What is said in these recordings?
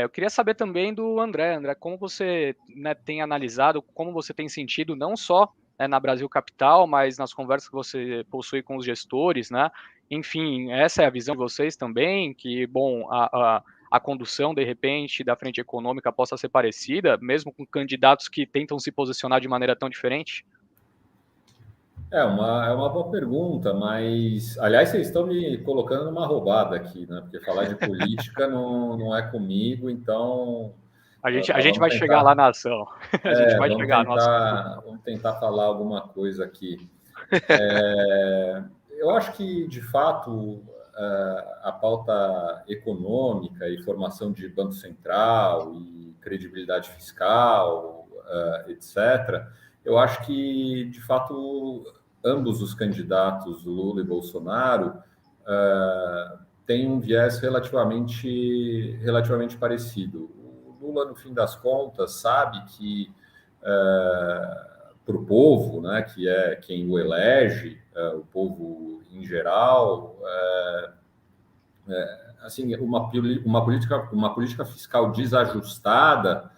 Eu queria saber também do André. André, como você, né, tem analisado, como você tem sentido, não só, né, na Brasil Capital, mas nas conversas que você possui com os gestores, né? Enfim, essa é a visão de vocês também, que, bom, a condução, de repente, da frente econômica possa ser parecida, mesmo com candidatos que tentam se posicionar de maneira tão diferente? É uma boa pergunta, mas, aliás, vocês estão me colocando numa roubada aqui, né? Porque falar de política não é comigo, então, A mas gente vamos vai chegar lá tentar, na ação. A gente vai vamos chegar no assunto. tentar, vamos tentar falar alguma coisa aqui. Eu acho que, de fato, a pauta econômica e formação de Banco Central e credibilidade fiscal, etc., eu acho que, de fato, ambos os candidatos, Lula e Bolsonaro, têm um viés relativamente parecido. O Lula, no fim das contas, sabe que para o povo, né, que é quem o elege, o povo em geral, assim, uma política fiscal desajustada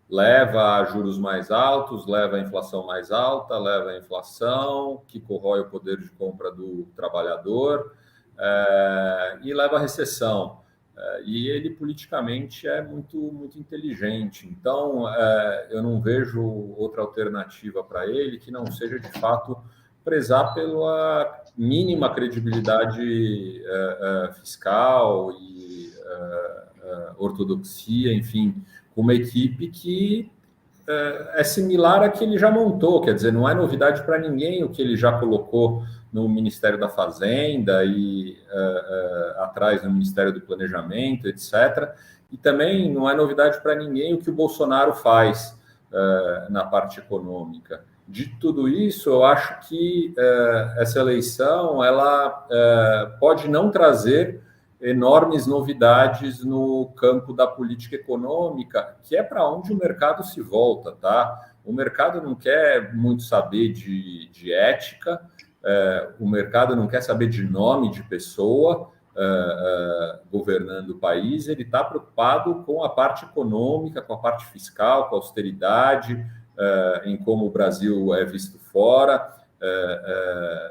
leva a juros mais altos, leva a inflação mais alta, leva a inflação, que corrói o poder de compra do trabalhador, e leva à recessão. E ele politicamente é muito inteligente. Então, eu não vejo outra alternativa para ele que não seja, de fato, prezar pela mínima credibilidade fiscal e ortodoxia, enfim, uma equipe que é similar à que ele já montou, quer dizer, não é novidade para ninguém o que ele já colocou no Ministério da Fazenda e atrás no Ministério do Planejamento, etc. E também não é novidade para ninguém o que o Bolsonaro faz na parte econômica. De tudo isso, eu acho que essa eleição ela pode não trazer enormes novidades no campo da política econômica, que é para onde o mercado se volta, tá? O mercado não quer muito saber de ética, o mercado não quer saber de nome de pessoa governando o país, ele está preocupado com a parte econômica, com a parte fiscal, com a austeridade, em como o Brasil é visto fora,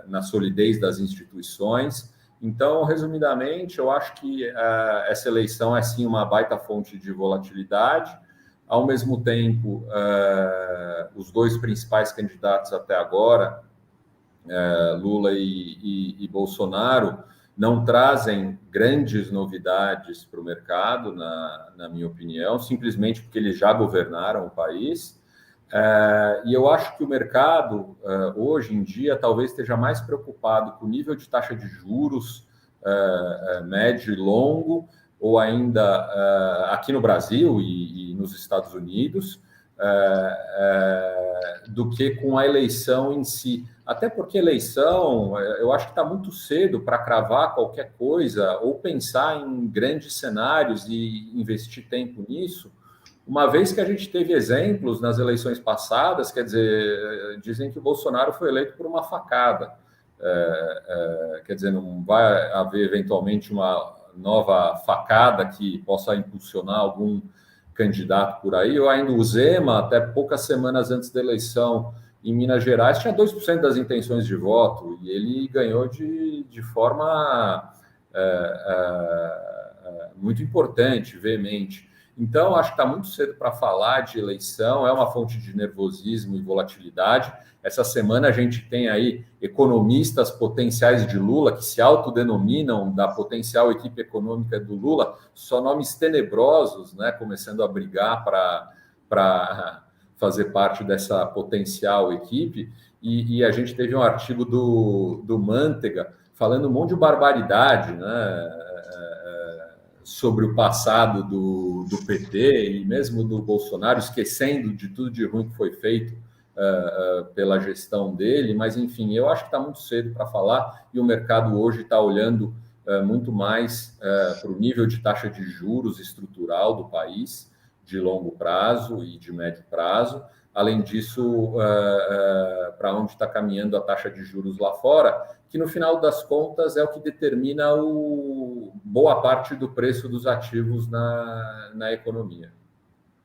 na solidez das instituições. Então, resumidamente, eu acho que essa eleição é sim uma baita fonte de volatilidade. Ao mesmo tempo, os dois principais candidatos até agora, Lula e Bolsonaro, não trazem grandes novidades para o mercado, na minha opinião, simplesmente porque eles já governaram o país. E eu acho que o mercado, hoje em dia, talvez esteja mais preocupado com o nível de taxa de juros médio e longo, ou ainda aqui no Brasil e nos Estados Unidos, do que com a eleição em si. Até porque eleição, eu acho que está muito cedo para cravar qualquer coisa ou pensar em grandes cenários e investir tempo nisso, uma vez que a gente teve exemplos nas eleições passadas, quer dizer, dizem que o Bolsonaro foi eleito por uma facada. Quer dizer, não vai haver eventualmente uma nova facada que possa impulsionar algum candidato por aí. Ou ainda o Zema, até poucas semanas antes da eleição em Minas Gerais, tinha 2% das intenções de voto e ele ganhou de forma muito importante, veemente. Então, acho que está muito cedo para falar de eleição, é uma fonte de nervosismo e volatilidade. Essa semana a gente tem aí economistas potenciais de Lula, que se autodenominam da potencial equipe econômica do Lula, só nomes tenebrosos, né, começando a brigar para fazer parte dessa potencial equipe. E a gente teve um artigo do Mantega falando um monte de barbaridade, né, sobre o passado do PT e mesmo do Bolsonaro, esquecendo de tudo de ruim que foi feito pela gestão dele, mas enfim, eu acho que está muito cedo para falar e o mercado hoje está olhando muito mais para o nível de taxa de juros estrutural do país, de longo prazo e de médio prazo. Além disso, para onde está caminhando a taxa de juros lá fora, que no final das contas é o que determina boa parte do preço dos ativos na economia.